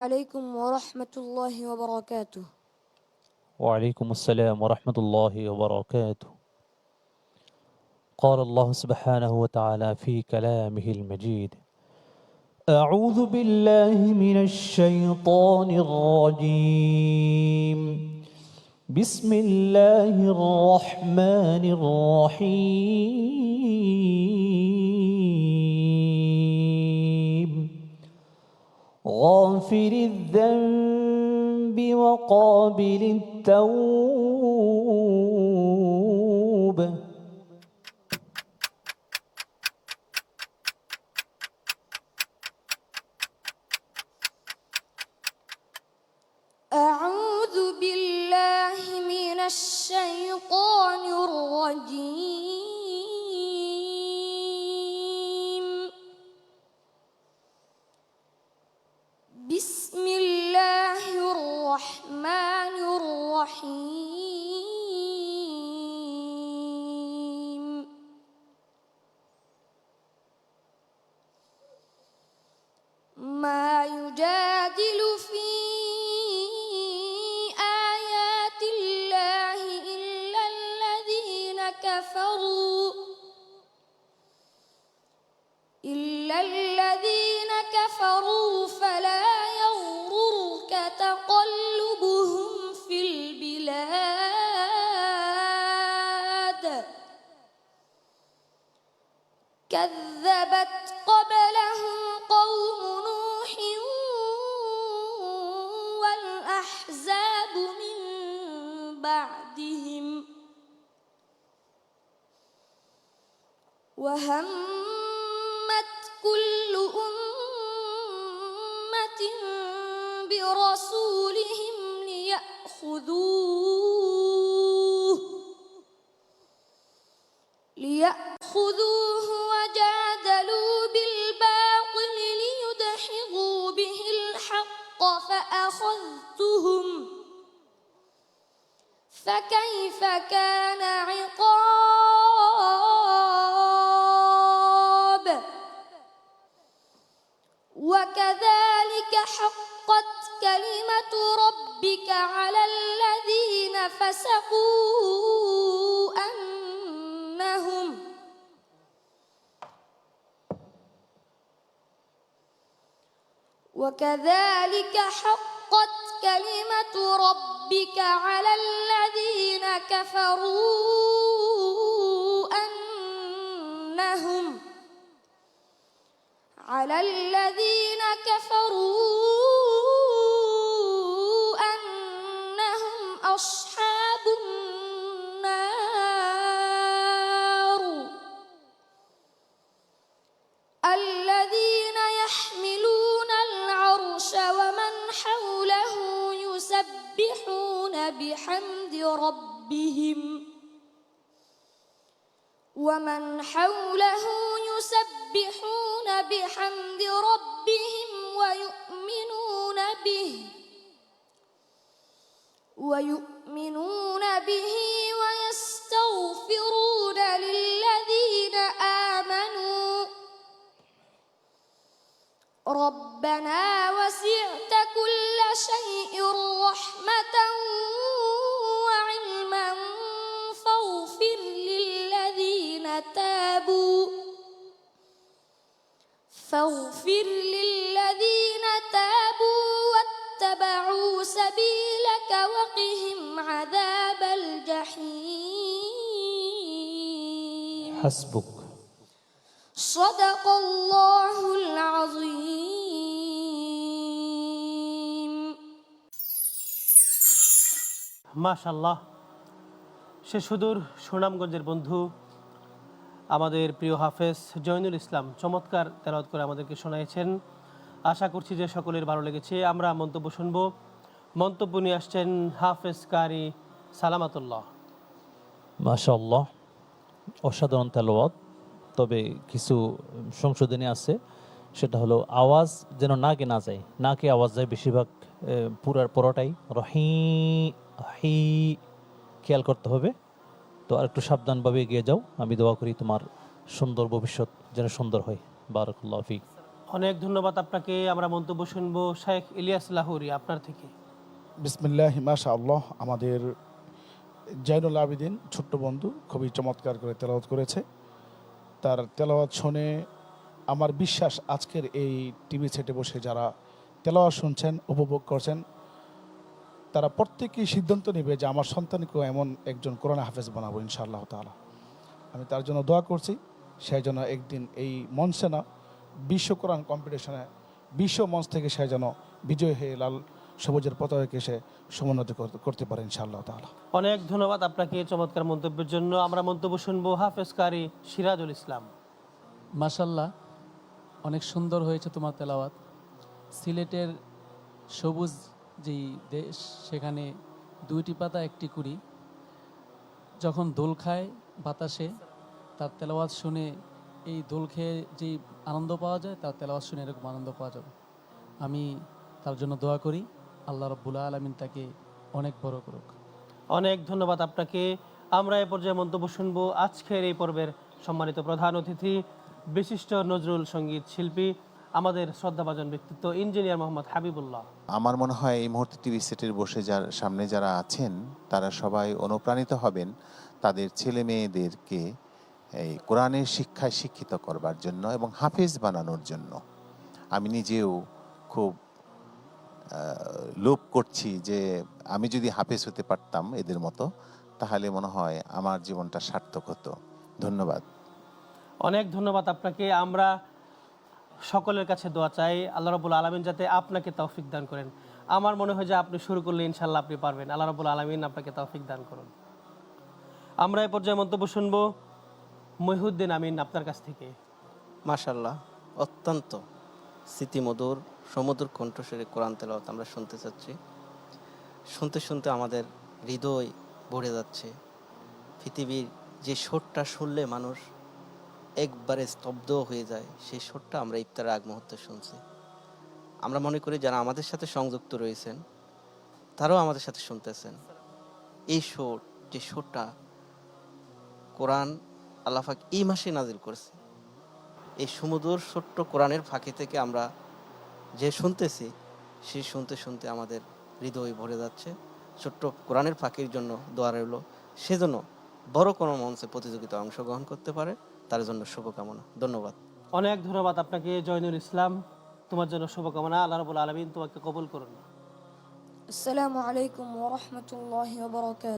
عليكم ورحمة الله وبركاته. وعليكم السلام ورحمة الله وبركاته. قال الله سبحانه وتعالى في كلامه المجيد: أعوذ بالله من الشيطان الرجيم. بسم الله الرحمن الرحيم. غافر الذنب وقابل التوب. أعوذ بالله من الشيطان الرجيم. بسم الله الرحمن الرحيم. ما يجادل في آيات الله إلا الذين كفروا فلا يغررك تقلبهم في البلاد. كذبت قبلهم قوم نوح والأحزاب من بعدهم وهمت كل أمة برسولهم ليأخذوه وجادلوا بالباطل ليدحضوا به الحق فأخذتهم فكيف كان عقاب. وكذلك حقت كلمة ربك على الذين فسقوا وكذلك حقت كلمة ربك على الذين كفروا أنهم أصحاب النار الذين يحملون العرش ومن حوله يسبحون بحمد ربهم ويؤمنون به ويستغفرون للذين آمنوا ربنا وسعت كل شيء رحمة وعلما فاغفر للذين تابوا واتبعوا سبيلك وقهم عذاب الجحيم. حسبك. صدق الله العظيم. মাশাআল্লাহ। সে সুদূর সুনামগঞ্জের বন্ধু আমাদের প্রিয় হাফেজ জয়নুল ইসলাম চমৎকার তেলাওয়াত করে আমাদেরকে শোনাইছেন। আশা করছি যে সকলের ভালো লেগেছে। আমরা মন্তব্য শুনব। মন্তব্য নিয়ে আসছেন হাফেজ কারি সালামাতুল্লাহ। মাশাআল্লাহ, অসাধারণ তেলাওয়াত। তবে কিছু সংশোধনী আছে, সেটা হলো আওয়াজ যেন নাকে না যায়, নাকে আওয়াজ যায় বেশিরভাগ, পুরোটাই রহি হি খেয়াল করতে হবে। তো আর একটু সাবধানভাবে এগিয়ে যাও। আমি দোয়া করি তোমার সুন্দর ভবিষ্যৎ যেন সুন্দর হয়। বারাকাল্লাহু ফিক। অনেক ধন্যবাদ আপনাকে। আমরা মন্তব্য শুনবো শেখ ইলিয়াস লাহোরী আপনার থেকে। বিসমিল্লাহ মাশা আল্লাহ। আমাদের জাইনুল আবিদিন ছোট্ট বন্ধু খুবই চমৎকার করে তেলাওয়াত করেছে। তার তেলাওয়াত শুনে আমার বিশ্বাস আজকের এই টিভি সেটে বসে যারা তেলাওয়াত শুনছেন, উপভোগ করছেন, তারা প্রত্যেকেই সিদ্ধান্ত নেবে যে আমার সন্তানকেও এমন একজন কোরআন হাফেজ বানাবো ইনশাআল্লাহ তাআলা। আমি তার জন্য দোয়া করছি, সেই জন্য একদিন এই মঞ্চে না, বিশ্ব কোরআন কম্পিটিশনে বিশ্ব মঞ্চ থেকে সে যেন বিজয় হয়ে লাল সবুজের পতাকাকে সে সমুন্নত করতে পারে ইনশাআল্লাহ তাআলা। অনেক ধন্যবাদ আপনাকে চমৎকার মন্তব্যের জন্য। আমরা মন্তব্য শুনবো হাফেজ কারি সিরাজুল ইসলাম। মাশাল্লাহ, অনেক সুন্দর হয়েছে তোমার তেলাওয়াত। সিলেটের সবুজ যেই দেশ, সেখানে দুইটি পাতা একটি কুড়ি, যখন দোল খায় বাতাসে, তার তেলাওয়াত শুনে এই দোল খেয়ে যেই আনন্দ পাওয়া যায়, তার তেলাওয়াত শুনে এরকম আনন্দ পাওয়া যাবে। আমি তার জন্য দোয়া করি, আল্লাহ রাব্বুল আলামিন তাকে অনেক বড় করুক। অনেক ধন্যবাদ আপনাকে। আমরা এ পর্যায়ে মন্তব্য শুনবো আজকের এই পর্বের সম্মানিত প্রধান অতিথি, বিশিষ্ট নজরুল সঙ্গীত শিল্পী, আমাদের শ্রদ্ধাভাজন ব্যক্তিত্ব ইঞ্জিনিয়ার মোহাম্মদ হাবিবুল্লাহ। আমার মনে হয় এই মুহূর্তে টিভি সেটের বসে সামনে যারা আছেন তারা সবাই অনুপ্রাণিত হবেন তাদের ছেলে মেয়েদেরকে এই কোরআনের শিক্ষায় শিক্ষিত করবার জন্য এবং হাফেজ বানানোর জন্য। আমি নিজেও খুব লোভ করছি যে আমি যদি হাফেজ হতে পারতাম এদের মতো, তাহলে মনে হয় আমার জীবনটা সার্থক হতো। ধন্যবাদ। অনেক ধন্যবাদ আপনাকে। আমরা সকলের কাছে দোয়া চাই, আল্লাহ রাব্বুল আলামিন যাতে আপনাকে তৌফিক দান করেন। আমার মনে হয় যে আপনি শুরু করলে ইনশাআল্লাহ আপনি পারবেন। আল্লাহ রাব্বুল আলামিন আপনাকে তৌফিক দান করুন। আমরা এই পর্যায়ে মন্তব্য শুনবো মহিউদ্দিন আমিন আপনার কাছ থেকে। মাশাল্লাহ, অত্যন্ত স্মৃতিমধুর সমুদ্র কণ্ঠস্বরে কোরআন তেলাওয়াত আমরা শুনতে চাচ্ছি। শুনতে শুনতে আমাদের হৃদয় ভরে যাচ্ছে। পৃথিবীর যে সুরটা শুনলে মানুষ একবারে স্তব্ধ হয়ে যায়, সেই সুরটা আমরা ইফতারের আগ মুহূর্তে শুনছি। আমরা মনে করি যারা আমাদের সাথে সংযুক্ত রয়েছেন তারাও আমাদের সাথে শুনতেছেন। এই সুর, যে সুরটা কোরআন আল্লাহ পাক এই মাসে নাজিল করেছে, এই সুমধুর ছোট্ট কোরআনের ফাঁকি থেকে আমরা যে শুনতেছি, সেই শুনতে শুনতে আমাদের হৃদয় ভরে যাচ্ছে। ছোট্ট কোরআনের ফাঁকির জন্য দোয়া রইল, সেজন্য বড় কোনো মঞ্চে প্রতিযোগিতায় অংশগ্রহণ করতে পারে, তার জন্য শুভকামনা। ধন্যবাদ। অনেক ধন্যবাদ আপনাকে জয়নুল ইসলাম, তোমার জন্য শুভকামনা। আল্লাহ রাব্বুল আলামিন তোমাকে কবুল করুন। আসসালামু আলাইকুম ওয়া রাহমাতুল্লাহি ওয়া বারাকাতুহু।